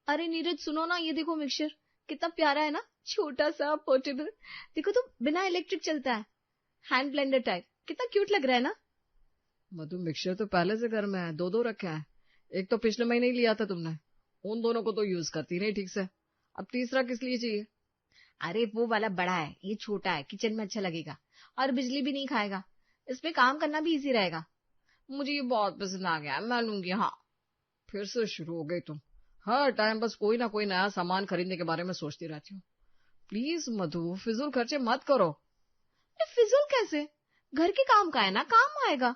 अरे नीरज सुनो ना, ये देखो मिक्सचर कितना प्यारा है ना, छोटा सा पोर्टेबल। देखो तो बिना इलेक्ट्रिक चलता है, हैंड ब्लेंडर टाइप, कितना क्यूट लग रहा है ना। मधु, मिक्सचर तो पहले से घर में है, दो दो रखे हैं। एक तो पिछले महीने ही लिया था तुमने, उन दोनों को तो यूज करती नहीं ठीक से, अब तीसरा किस लिए चाहिए? अरे वो वाला बड़ा है, ये छोटा है, किचन में अच्छा लगेगा और बिजली भी नहीं खाएगा, इसमें काम करना भी इजी रहेगा। मुझे ये बहुत पसंद आ गया, मैं लूंगी। हाँ, फिर से शुरू हो गई तुम, हर टाइम बस कोई ना कोई नया सामान खरीदने के बारे में सोचती रहती हो। प्लीज मधु, फिजूल खर्चे मत करो। फिजूल कैसे? घर के काम का है ना, काम आएगा।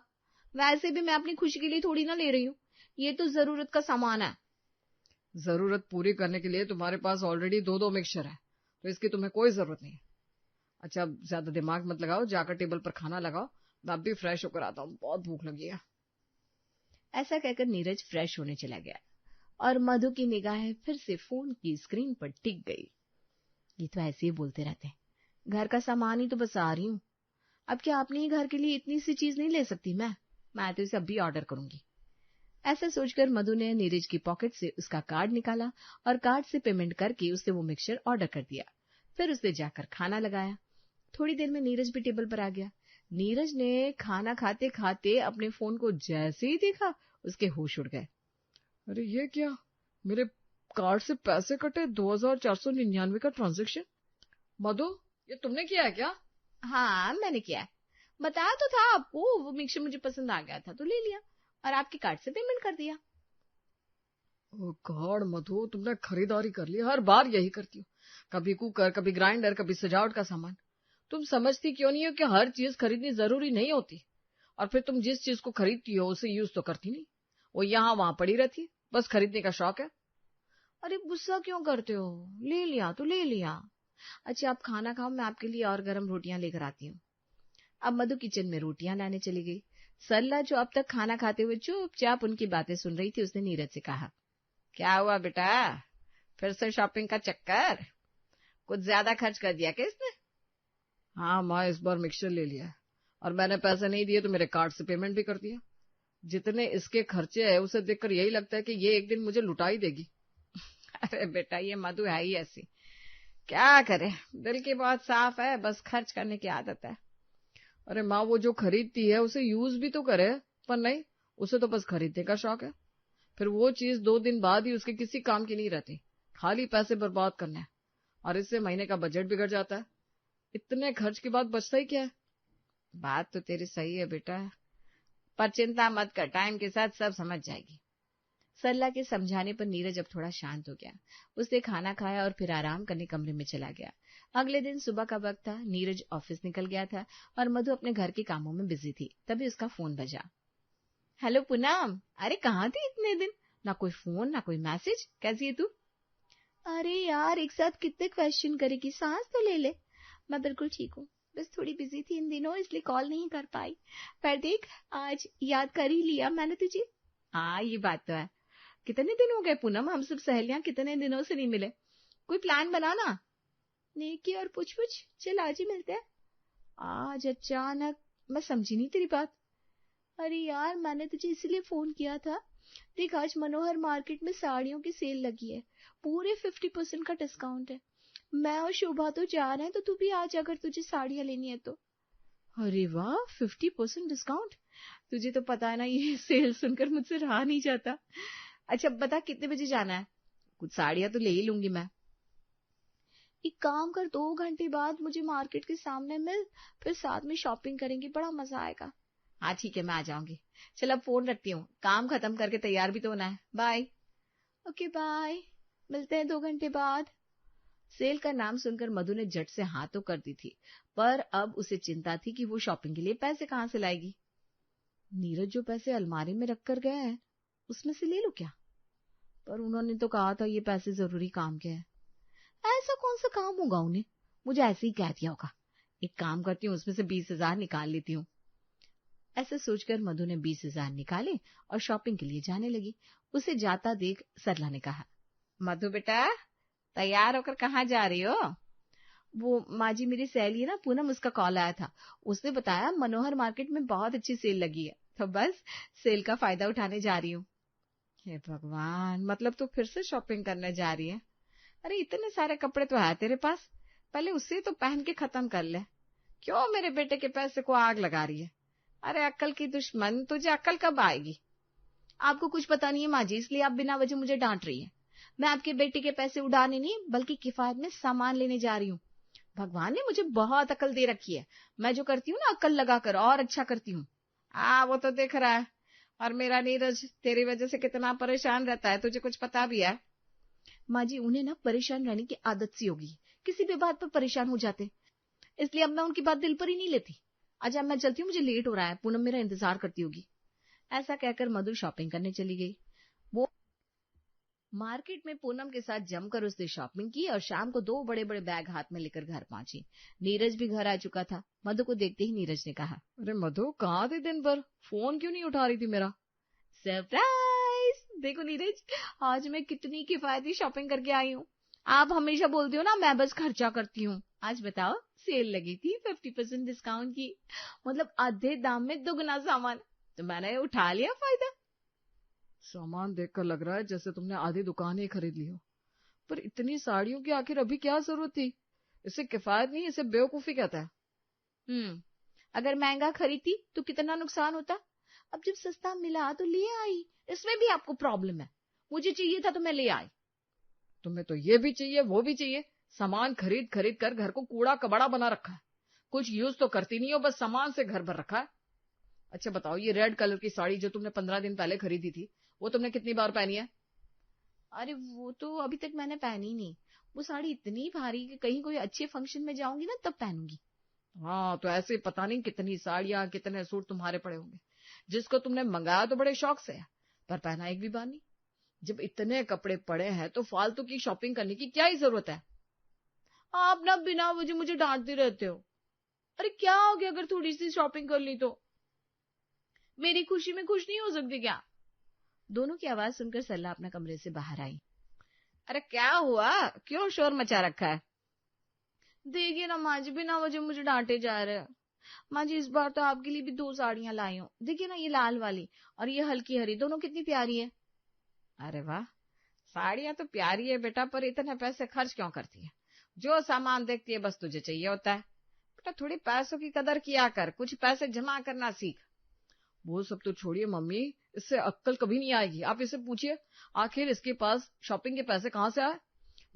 वैसे भी मैं अपनी खुशी के लिए थोड़ी ना ले रही हूँ, ये तो जरूरत का सामान है। जरूरत पूरी करने के लिए तुम्हारे पास ऑलरेडी दो दो मिक्सचर है, तो इसकी तुम्हें कोई जरूरत नहीं है। अच्छा, अब ज्यादा दिमाग मत लगाओ, जाकर टेबल पर खाना लगाओ, मैं अब भी फ्रेश होकर आता हूँ, बहुत भूख लगी है। ऐसा कहकर नीरज फ्रेश होने चला गया और मधु की निगाहें फिर से फोन की स्क्रीन पर टिक गई। ये तो ऐसे ही बोलते रहते हैं, घर का सामान ही तो बस आ रही हूँ, अब क्या अपने ही घर के लिए इतनी सी चीज नहीं ले सकती मैं तो इसे अभी ऑर्डर करूंगी। ऐसा सोचकर मधु ने नीरज की पॉकेट से उसका कार्ड निकाला और कार्ड से पेमेंट करके उससे वो मिक्सचर ऑर्डर कर दिया। फिर उसने जाकर खाना लगाया। थोड़ी देर में नीरज भी टेबल पर आ गया। नीरज ने खाना खाते खाते अपने फोन को जैसे ही देखा, उसके होश उड़ गए। अरे ये क्या, मेरे कार्ड से पैसे कटे, 2499 का ट्रांजैक्शन। मधु, ये तुमने किया है क्या? हाँ मैंने किया है, बताया तो था आपको, वो मिक्सचर मुझे पसंद आ गया था तो ले लिया और आपके कार्ड से पेमेंट कर दिया। ओ गॉड मधु, तुमने खरीदारी कर ली, हर बार यही करती हो, कभी कुकर, कभी ग्राइंडर, कभी सजावट का सामान। तुम समझती क्यों नहीं हो कि हर चीज खरीदनी जरूरी नहीं होती, और फिर तुम जिस चीज को खरीदती हो उसे यूज तो करती नहीं, वो यहाँ वहां पड़ी रहती है, बस खरीदने का शौक है। अरे गुस्सा क्यों करते हो, ले लिया तो ले लिया। अच्छा आप खाना खाओ, मैं आपके लिए और गर्म रोटियां लेकर आती हूँ। अब मधु किचन में रोटियां लाने चली गई। सरला जो अब तक खाना खाते हुए चुपचाप उनकी बातें सुन रही थी, उसने नीरज से कहा, क्या हुआ बेटा, फिर से शॉपिंग का चक्कर? कुछ ज्यादा खर्च कर दिया क्या इसने? हाँ माँ, इस बार मिक्सचर ले लिया है, और मैंने पैसे नहीं दिए तो मेरे कार्ड से पेमेंट भी कर दिया। जितने इसके खर्चे है उसे देखकर यही लगता है कि ये एक दिन मुझे लुटा ही देगी। अरे बेटा, ये मधु है ही ऐसी, क्या करे, दिल की बहुत साफ है, बस खर्च करने की आदत है। अरे माँ, वो जो खरीदती है उसे यूज भी तो करे, पर नहीं, उसे तो बस खरीदने का शौक है। फिर वो चीज 2 दिन बाद ही उसके किसी काम की नहीं रहती, खाली पैसे बर्बाद करने, और इससे महीने का बजट बिगड़ जाता है। इतने खर्च के बाद बचता ही क्या है। बात तो तेरी सही है बेटा, पर चिंता मत कर, टाइम के साथ सब समझ जाएगी। सरला के समझाने पर नीरज अब थोड़ा शांत हो गया। उसने खाना खाया और फिर आराम करने कमरे में चला गया। अगले दिन सुबह का वक्त था, नीरज ऑफिस निकल गया था और मधु अपने घर के कामों में बिजी थी। तभी उसका फोन बजा। हेलो पूनम, अरे कहाँ थी इतने दिन, ना कोई फोन ना कोई मैसेज, कैसी है तू? अरे यार एक साथ कितने क्वेश्चन करेगी, सांस तो ले ले। मैं बिल्कुल ठीक हूँ, बस थोड़ी बिजी थी इन दिनों इसलिए कॉल नहीं कर पाई, पर देख आज याद कर ही लिया मैंने तुझे। हाँ ये बात तो है, कितने दिन हो गए पूनम, हम सब सहेलियां कितने दिनों से नहीं मिले, कोई प्लान बना ना। नेकी और पूछ पूछ, चल आज ही मिलते हैं। आज अचानक, मैं समझी नहीं तेरी बात। अरे यार मैंने तुझे इसलिए फोन किया था, देख आज मनोहर मार्केट में साड़ियों की सेल लगी है, पूरे 50% का डिस्काउंट है। मैं और शोभा तो जा रहे हैं, तो तू भी आज अगर तुझे साड़ियां लेनी है तो। अरे वाह, 50% डिस्काउंट, तुझे तो पता है ना ये सेल सुनकर मुझसे रहा नहीं जाता। अच्छा बता कितने बजे जाना है, कुछ साड़ियां तो ले ही लूंगी मैं। एक काम कर, 2 घंटे बाद मुझे मार्केट के सामने मिल, फिर साथ में शॉपिंग करेंगे, बड़ा मजा आएगा। हाँ ठीक है, मैं आ जाऊंगी। चल अब फोन रखती हूँ, काम खत्म करके तैयार भी तो होना है, बाय। ओके बाय, मिलते हैं 2 घंटे बाद। सेल का नाम सुनकर मधु ने झट से हाँ तो कर दी थी, पर अब उसे चिंता थी कि वो शॉपिंग के लिए पैसे कहाँ से लाएगी। नीरज जो पैसे अलमारी में रख कर गए हैं उसमें से ले लो क्या, पर उन्होंने तो कहा था ये पैसे जरूरी काम के हैं। ऐसा कौन सा काम होगा उन्हें, मुझे ऐसे ही कह दिया होगा। एक काम करती हूँ, उसमें से 20,000 निकाल लेती हूँ। ऐसा सोचकर मधु ने 20,000 निकाले और शॉपिंग के लिए जाने लगी। उसे जाता देख सरला ने कहा, मधु बेटा तैयार होकर कहाँ जा रही हो? वो माँ जी मेरी सहेली है ना पूनम, उसका कॉल आया था, उसने बताया मनोहर मार्केट में बहुत अच्छी सेल लगी है, तो बस सेल का फायदा उठाने जा रही हूँ। हे भगवान, मतलब तू फिर से शॉपिंग करने जा रही है? अरे इतने सारे कपड़े तो है तेरे पास, पहले उसे तो पहन के खत्म कर ले। क्यों मेरे बेटे के पैसे को आग लगा रही है? अरे अक्ल की दुश्मन, तुझे अक्ल कब आएगी? आपको कुछ पता नहीं है माँ जी, इसलिए आप बिना वजह मुझे डांट रही है। मैं आपके बेटे के पैसे उड़ाने नहीं बल्कि किफायत में सामान लेने जा रही हूँ। भगवान ने मुझे बहुत अकल दे रखी है, मैं जो करती हूँ ना अकल लगाकर और अच्छा करती हूँ। वो तो दिख रहा है। और मेरा नीरज तेरी वजह से कितना परेशान रहता है, तुझे कुछ पता भी है? माँ जी, उन्हें ना परेशान रहने की आदत सी होगी, किसी भी बात पर परेशान हो जाते, इसलिए अब मैं उनकी बात दिल पर ही नहीं लेती। अच्छा मैं चलती हूँ, मुझे लेट हो रहा है, पूनम मेरा इंतजार करती होगी। ऐसा कहकर मधु शॉपिंग करने चली गई। वो मार्केट में पूनम के साथ जमकर उसने शॉपिंग की और शाम को 2 बड़े बड़े बैग हाथ में लेकर घर पहुंची। नीरज भी घर आ चुका था। मधु को देखते ही नीरज ने कहा, अरे मधु, कहाँ थी दिन भर? फोन क्यों नहीं उठा रही थी मेरा? सरप्राइज! देखो नीरज, आज मैं कितनी किफायती शॉपिंग करके आई हूँ। आप हमेशा बोलते हो ना मैं बस खर्चा करती हूँ, आज बताओ सेल लगी थी 50% डिस्काउंट की, मतलब आधे दाम में दुगना सामान, तो मैंने उठा लिया फायदा। सामान देखकर लग रहा है जैसे तुमने आधी दुकान ही खरीद ली हो। पर इतनी साड़ियों की आखिर अभी क्या जरूरत थी? इसे किफायत नहीं, इसे बेवकूफी कहता है। अगर महंगा खरीदती तो कितना नुकसान होता। अब जब सस्ता मिला तो ले आई, इसमें भी आपको प्रॉब्लम है। मुझे चाहिए था तो मैं ले आई। तुम्हें तो ये भी चाहिए वो भी चाहिए, सामान खरीद खरीद कर घर को कूड़ा कबाड़ा बना रखा है। कुछ यूज तो करती नहीं हो, बस सामान से घर भर रखा है। अच्छा बताओ, ये रेड कलर की साड़ी जो तुमने 15 दिन पहले खरीदी थी, वो तुमने कितनी बार पहनी है? अरे वो तो अभी तक मैंने पहनी नहीं, वो साड़ी इतनी भारी कि कहीं कोई अच्छे फंक्शन में जाऊंगी ना तब पहनूंगी। हाँ, तो ऐसे पता नहीं कितनी साड़ियां कितने सूट तुम्हारे पड़े होंगे, जिसको तुमने मंगाया तो बड़े शौक से है, पर पहना एक भी बार नहीं। जब इतने कपड़े पड़े हैं तो फालतू की शॉपिंग करने की क्या ही जरूरत है? आप ना बिना वजह मुझे डांटते रहते हो। अरे क्या हो गया अगर थोड़ी सी शॉपिंग कर ली तो? मेरी खुशी में खुश नहीं हो सकती क्या? दोनों की आवाज सुनकर सल्ला अपने कमरे से बाहर आई। अरे क्या हुआ, क्यों शोर मचा रखा है? देखिए ना माँ जी, बिना वजह मुझे डांटे जा रहे हैं। माँ जी इस बार तो आपके लिए भी 2 साड़ियां लाई हूँ, देखिए ना ये लाल वाली और ये हल्की हरी, दोनों कितनी प्यारी है। अरे वाह, साड़ियां तो प्यारी है बेटा, पर इतने पैसे खर्च क्यों करती है? जो सामान देखती है बस तुझे चाहिए होता है। बेटा थोड़ी पैसों की कदर किया कर, कुछ पैसे जमा करना सीख। वो सब तो छोड़िए मम्मी, इससे अक्ल कभी नहीं आएगी। आप इसे पूछिए, आखिर इसके पास शॉपिंग के पैसे कहाँ से आए?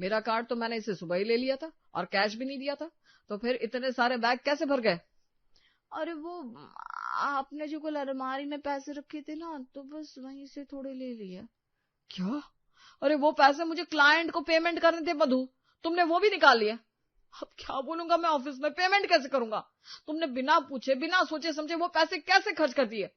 मेरा कार्ड तो मैंने इसे सुबह ही ले लिया था और कैश भी नहीं दिया था, तो फिर इतने सारे बैग कैसे भर गए? अरे वो आपने जो कल अलमारी में पैसे रखे थे ना, तो बस वहीं से थोड़े ले लिए। क्या? अरे वो पैसे मुझे क्लाइंट को पेमेंट करने थे मधु, तुमने वो भी निकाल लिया। अब क्या बोलूंगा मैं, ऑफिस में पेमेंट कैसे करूंगा? तुमने बिना पूछे बिना सोचे समझे वो पैसे कैसे खर्च कर दिए?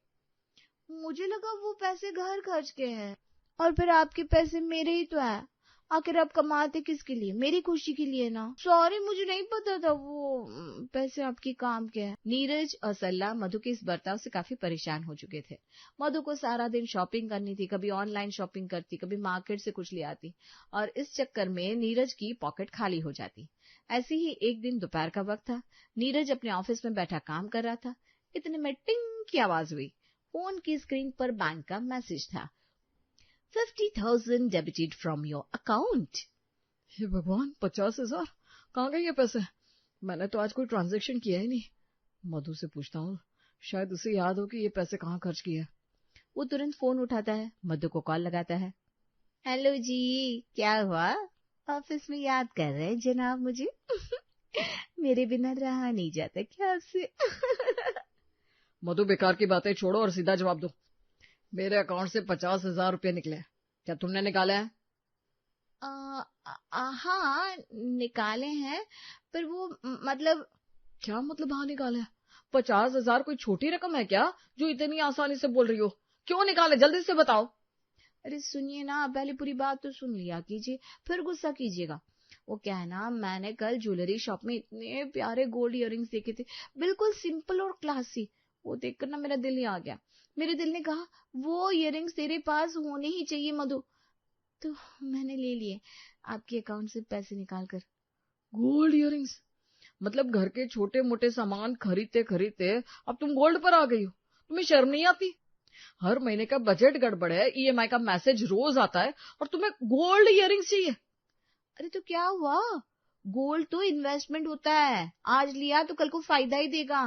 मुझे लगा वो पैसे घर खर्च के हैं, और फिर आपके पैसे मेरे ही तो है। आखिर आप कमाते किसके लिए? मेरी खुशी के लिए ना। सॉरी, मुझे नहीं पता था वो पैसे आपके काम के हैं। नीरज और सल्ला मधु के इस बर्ताव से काफी परेशान हो चुके थे। मधु को सारा दिन शॉपिंग करनी थी, कभी ऑनलाइन शॉपिंग करती, कभी मार्केट से कुछ ले आती, और इस चक्कर में नीरज की पॉकेट खाली हो जाती। ऐसे ही एक दिन दोपहर का वक्त था। नीरज अपने ऑफिस में बैठा काम कर रहा था। इतने में टिंग की आवाज हुई। फोन की स्क्रीन पर बैंक का मैसेज था, 50,000 डेबिटेड फ्रॉम योर अकाउंट। हे भगवान, 50,000 कहाँ गए ये पैसे? मैंने तो आज कोई ट्रांजेक्शन किया ही नहीं। मधु से पूछता हूँ, शायद उसे याद हो कि ये पैसे कहाँ खर्च किए। वो तुरंत फोन उठाता है, मधु को कॉल लगाता है। हेलो जी, क्या हुआ? ऑफिस में याद कर रहे हैं जनाब मुझे? मेरे बिना रहा नहीं जाता क्या आपसे? मधु बेकार की बातें छोड़ो और सीधा जवाब दो। मेरे अकाउंट से 50,000 रुपये निकले, क्या तुमने निकाले हैं? हाँ निकाले हैं, पर वो मतलब। क्या मतलब हाँ निकाले हैं? 50,000 कोई छोटी रकम है क्या जो इतनी आसानी से बोल रही हो? क्यों निकाले, जल्दी से बताओ। अरे सुनिए ना, पहले पूरी बात तो सुन लिया कीजिए, फिर गुस्सा कीजिएगा। वो क्या है ना, मैंने कल ज्वेलरी शॉप में इतने प्यारे गोल्ड इयररिंग्स देखे थे, बिल्कुल सिंपल और क्लासी। वो देखकर ना मेरा दिल ही आ गया। मेरे दिल ने कहा वो इयररिंग्स तेरे पास होने ही चाहिए मधु, तो मैंने ले लिए आपके अकाउंट से पैसे निकाल कर। Gold earrings? मतलब घर के छोटे मोटे सामान खरीदते खरीदते अब तुम गोल्ड पर आ गई हो? तुम्हें शर्म नहीं आती? हर महीने का बजट गड़बड़ है, ईएमआई का मैसेज रोज आता है और तुम्हें गोल्ड इयररिंग्स चाहिए। अरे तो क्या हुआ, गोल्ड तो इन्वेस्टमेंट होता है, आज लिया तो कल को फायदा ही देगा।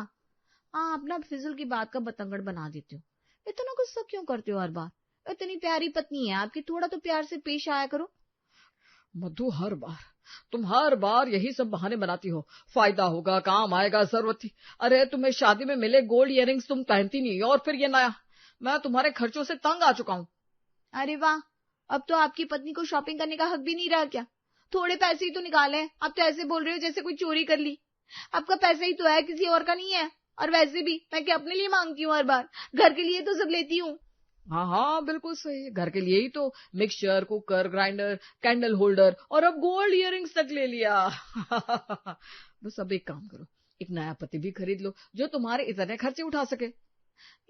हाँ, अपना फिजूल की बात का बतंगड़ बना देते हो। इतना गुस्सा क्यों करते हो हर बार? इतनी प्यारी पत्नी है आपकी, थोड़ा तो प्यार से पेश आया करो। मधु, तुम हर बार यही सब बहाने बनाती हो। फायदा होगा, काम आएगा, जरूरत थी। अरे तुम्हें शादी में मिले गोल्ड इयररिंग्स तुम पहनती नहीं, और फिर ये नया। मैं तुम्हारे खर्चों से तंग आ चुका हूँ। अरे वाह, अब तो आपकी पत्नी को शॉपिंग करने का हक भी नहीं रहा क्या? थोड़े पैसे ही तो निकाले, आप तो ऐसे बोल रहे हो जैसे कोई चोरी कर ली। आपका पैसा ही तो है, किसी और का नहीं है। और वैसे भी मैं क्या अपने लिए मांगती हूँ हर बार? घर के लिए तो सब लेती हूँ। हाँ हाँ, बिल्कुल सही, घर के लिए ही तो mixture, cooker, grinder, candle holder और अब गोल्ड इयररिंग्स तक ले लिया। बस अब एक काम करो, एक नया पति भी खरीद लो जो तुम्हारे इतने खर्चे उठा सके।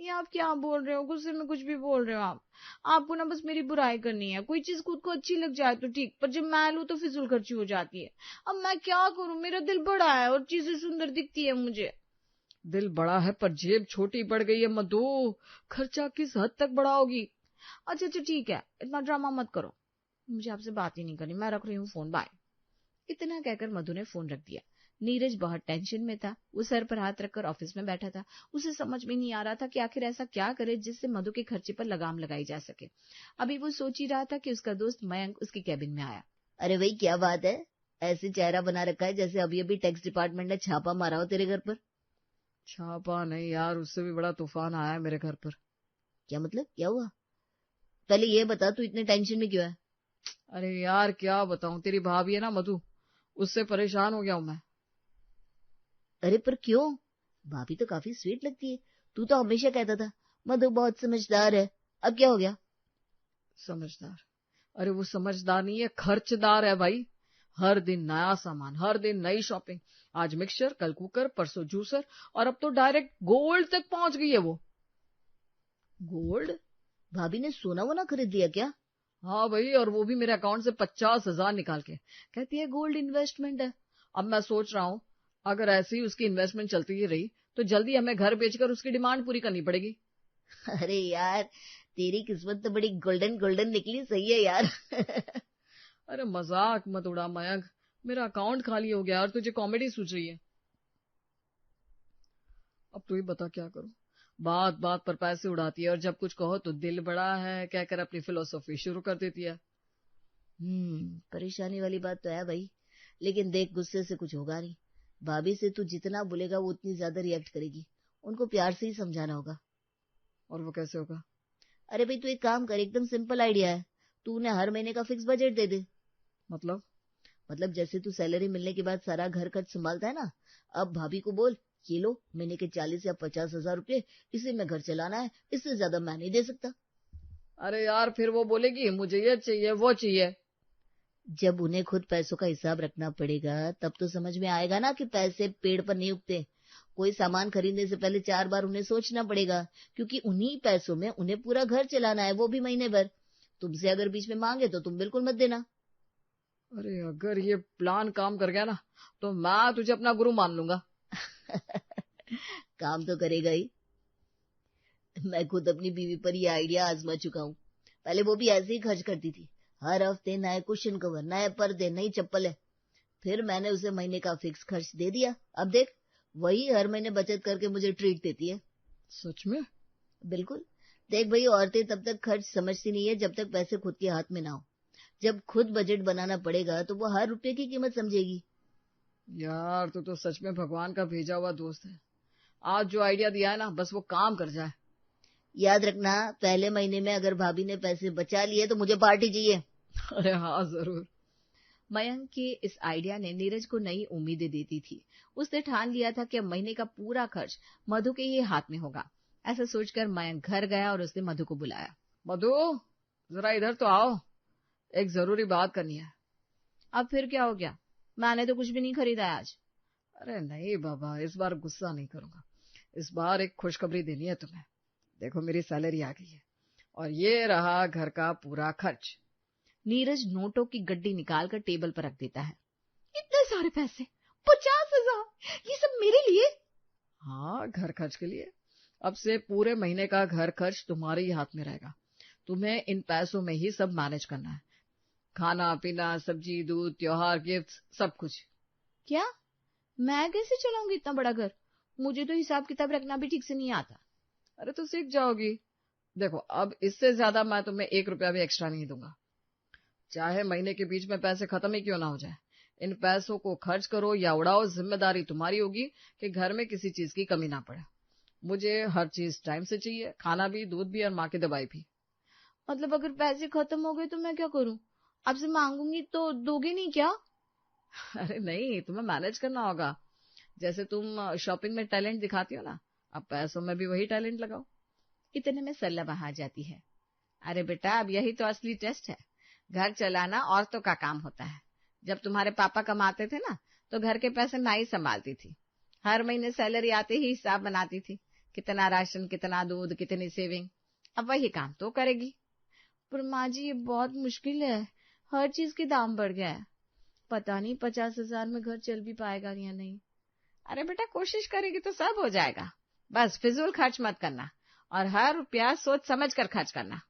ये आप क्या बोल रहे हो? गुस्से में कुछ भी बोल रहे हो आप। आपको ना बस मेरी बुराई करनी है। कोई चीज खुद को अच्छी लग जाए तो ठीक, पर जब मैं लूं तो फिजूल खर्ची हो जाती है। अब मैं क्या करूं, मेरा दिल बड़ा है और चीजें सुंदर दिखती है मुझे। दिल बड़ा है पर जेब छोटी पड़ गई है मधु, खर्चा किस हद तक बढ़ाओगी? अच्छा ठीक है, इतना ड्रामा मत करो, मुझे आपसे बात ही नहीं करनी, मैं रख रही हूँ फोन, बाय। इतना कहकर मधु ने फोन रख दिया। नीरज बहुत टेंशन में था। वो सर पर हाथ रखकर ऑफिस में बैठा था। उसे समझ में नहीं आ रहा था कि आखिर ऐसा क्या करे जिससे मधु के खर्चे पर लगाम लगाई जा सके। अभी वो सोच ही रहा था कि उसका दोस्त मयंक उसके कैबिन में आया। अरे भाई, क्या बात है? ऐसे चेहरा बना रखा है जैसे अभी अभी टैक्स डिपार्टमेंट ने छापा मारा हो तेरे घर पर। छापा नहीं यार, उससे भी बड़ा तूफान आया है मेरे घर पर। क्या मतलब, क्या हुआ? पहले ये बता, तू इतने टेंशन में क्यों है? अरे यार क्या बताऊं, तेरी भाभी है ना मधु, उससे परेशान हो गया हूं मैं। अरे पर क्यों? भाभी तो काफी स्वीट लगती है। तू तो हमेशा कहता था मधु बहुत समझदार है, अब क्या हो गया? समझदार? अरे वो समझदार नहीं है, खर्चदार है भाई। हर दिन नया सामान, हर दिन नई शॉपिंग। आज मिक्सचर, कल कुकर, परसों जूसर और अब तो डायरेक्ट गोल्ड तक पहुंच गई है वो। गोल्ड? भाभी ने सोना वोना खरीद लिया क्या? हाँ भाई, और वो भी मेरे अकाउंट से 50,000 निकाल के। कहती है गोल्ड इन्वेस्टमेंट है। अब मैं सोच रहा हूँ अगर ऐसी ही उसकी इन्वेस्टमेंट चलती ही रही तो जल्दी हमें घर बेचकर उसकी डिमांड पूरी करनी पड़ेगी। अरे यार, तेरी किस्मत तो बड़ी गोल्डन गोल्डन निकली, सही है यार। अरे मजाक मत उड़ा मयंक, मेरा अकाउंट खाली हो गया और तुझे कॉमेडी सूझ रही है। अब तू ही बता क्या करूं, बात बात पर पैसे उड़ाती है और जब कुछ कहो तो दिल बड़ा है कहकर अपनी फिलोसॉफी शुरू कर देती है। परेशानी वाली बात तो है भाई, लेकिन देख, गुस्से से कुछ होगा नहीं। भाभी से तू जितना बोलेगा वो उतनी ज्यादा रिएक्ट करेगी। उनको प्यार से ही समझाना होगा। और वो कैसे होगा? अरे भाई, तू एक काम कर, एकदम सिंपल आइडिया है। तू उन्हें हर महीने का फिक्स बजट दे दे। मतलब जैसे तू सैलरी मिलने के बाद सारा घर खर्च संभालता है ना, अब भाभी को बोल, ये लो महीने के 40 या 50,000 रुपए, इसे मैं घर चलाना है, इससे ज्यादा मैं नहीं दे सकता। अरे यार फिर वो बोलेगी मुझे ये चाहिए वो चाहिए। जब उन्हें खुद पैसों का हिसाब रखना पड़ेगा तब तो समझ में आएगा ना कि पैसे पेड़ पर नहीं उगते। कोई सामान खरीदने से पहले 4 बार उन्हें सोचना पड़ेगा, क्योंकि उन्हीं पैसों में उन्हें पूरा घर चलाना है, वो भी महीने भर। तुमसे अगर बीच में मांगे तो तुम बिल्कुल मत देना। अरे अगर ये प्लान काम कर गया ना तो मैं तुझे अपना गुरु मान लूंगा। काम तो करेगा ही। मैं खुद अपनी बीवी पर ये आइडिया आजमा चुका हूँ। पहले वो भी ऐसे ही खर्च करती थी, हर हफ्ते नए कुशन कवर, नए पर्दे, नई चप्पलें। फिर मैंने उसे महीने का फिक्स खर्च दे दिया। अब देख, वही हर महीने बचत करके मुझे ट्रीट देती है। सच में? बिल्कुल। देख भाई, औरतें तब तक खर्च समझती नहीं है जब तक पैसे खुद के हाथ में ना हो। जब खुद बजट बनाना पड़ेगा तो वो हर रुपये की कीमत समझेगी। यार तू तो सच में भगवान का भेजा हुआ दोस्त है। आज जो आइडिया दिया है ना, बस वो काम कर जाए। याद रखना, पहले महीने में अगर भाभी ने पैसे बचा लिए तो मुझे पार्टी चाहिए। अरे हाँ जरूर। मयंक के इस आइडिया ने नीरज को नई उम्मीदें देती थी। उसने ठान लिया था कि अब महीने का पूरा खर्च मधु के ही हाथ में होगा। ऐसा सोचकर मयंक घर गया और उसने मधु को बुलाया। मधु जरा इधर तो आओ, एक जरूरी बात करनी है। अब फिर क्या हो गया? मैंने तो कुछ भी नहीं खरीदा आज। अरे नहीं बाबा, इस बार गुस्सा नहीं करूंगा। इस बार एक खुशखबरी देनी है तुम्हें। देखो मेरी सैलरी आ गई है और ये रहा घर का पूरा खर्च। नीरज नोटों की गड्डी निकालकर टेबल पर रख देता है। इतने सारे पैसे, 50,000, ये सब मेरे लिए? हाँ, घर खर्च के लिए। अब से पूरे महीने का घर खर्च तुम्हारे ही हाथ में रहेगा। तुम्हें इन पैसों में ही सब मैनेज करना है, खाना पीना, सब्जी, दूध, त्योहार, गिफ्ट, सब कुछ। क्या? मैं कैसे चलाऊंगी इतना बड़ा घर? मुझे तो हिसाब किताब रखना भी ठीक से नहीं आता। अरे तो सीख जाओगी। देखो, अब इससे ज्यादा मैं तुम्हें 1 रुपया भी एक्स्ट्रा नहीं दूंगा, चाहे महीने के बीच में पैसे खत्म ही क्यों ना हो जाए। इन पैसों को खर्च करो या उड़ाओ, जिम्मेदारी तुम्हारी होगी कि घर में किसी चीज की कमी ना पड़े। मुझे हर चीज टाइम से चाहिए, खाना भी, दूध भी और माँ की दवाई भी। मतलब अगर पैसे खत्म हो गए तो मैं क्या करूं? आपसे मांगूंगी तो दोगे नहीं क्या? अरे नहीं, तुम्हें मैनेज करना होगा। जैसे तुम शॉपिंग में टैलेंट दिखाती हो ना, अब पैसों में भी वही टैलेंट लगाओ। इतने में सरला वहां आ जाती है। अरे बेटा, अब यही तो असली टेस्ट है। घर चलाना औरतों का काम होता है। जब तुम्हारे पापा कमाते थे ना, तो घर के पैसे मैं ही संभालती थी। हर महीने सैलरी आते ही हिसाब बनाती थी, कितना राशन, कितना दूध, कितनी सेविंग। अब वही काम तो करेगी। पर माँ जी, ये बहुत मुश्किल है। हर चीज के दाम बढ़ गया है। पता नहीं 50,000 में घर चल भी पाएगा या नहीं। अरे बेटा, कोशिश करेगी तो सब हो जाएगा। बस फिजूल खर्च मत करना और हर रुपया सोच समझ कर खर्च करना।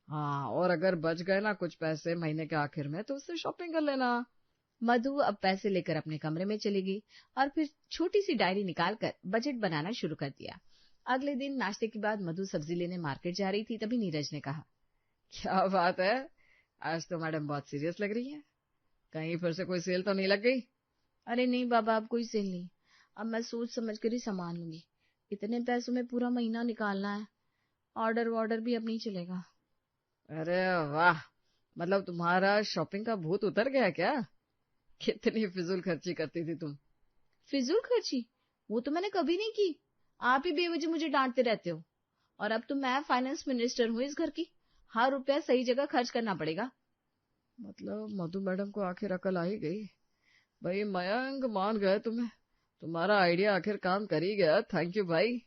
हाँ, और अगर बच गए ना कुछ पैसे महीने के आखिर में, तो उससे शॉपिंग कर लेना। मधु अब पैसे लेकर अपने कमरे में चली गई और फिर छोटी सी डायरी निकालकर बजट बनाना शुरू कर दिया। अगले दिन नाश्ते के बाद मधु सब्जी लेने मार्केट जा रही थी, तभी नीरज ने कहा, क्या बात है, आज तो मैडम बहुत सीरियस लग रही है। कहीं फिर से कोई सेल तो नहीं लग गई? अरे नहीं बाबा, अब कोई सेल नहीं। अब मैं सोच समझ कर ही सामान लूंगी। इतने पैसों में पूरा महीना निकालना है। ऑर्डर वॉर्डर भी अब नहीं चलेगा। अरे वाह, मतलब तुम्हारा शॉपिंग का भूत उतर गया क्या? कितनी फिजूल खर्ची करती थी तुम। फिजूल खर्ची? वो तो मैंने कभी नहीं की। आप ही बेवजह मुझे डांटते रहते हो। और अब तो मैं फाइनेंस मिनिस्टर हूँ इस घर की। हर रुपया सही जगह खर्च करना पड़ेगा। मतलब मधु मैडम को आखिर अकल आ ही गई। भाई मयंक, मान गए तुम्हें। तुम्हारा आइडिया आखिर काम कर ही गया। थैंक यू भाई।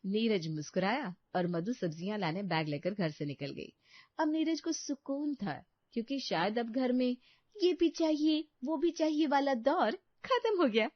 नीरज मुस्कुराया और मधु सब्जियां लाने बैग लेकर घर से निकल गई। अब नीरज को सुकून था, क्योंकि शायद अब घर में ये भी चाहिए वो भी चाहिए वाला दौर खत्म हो गया।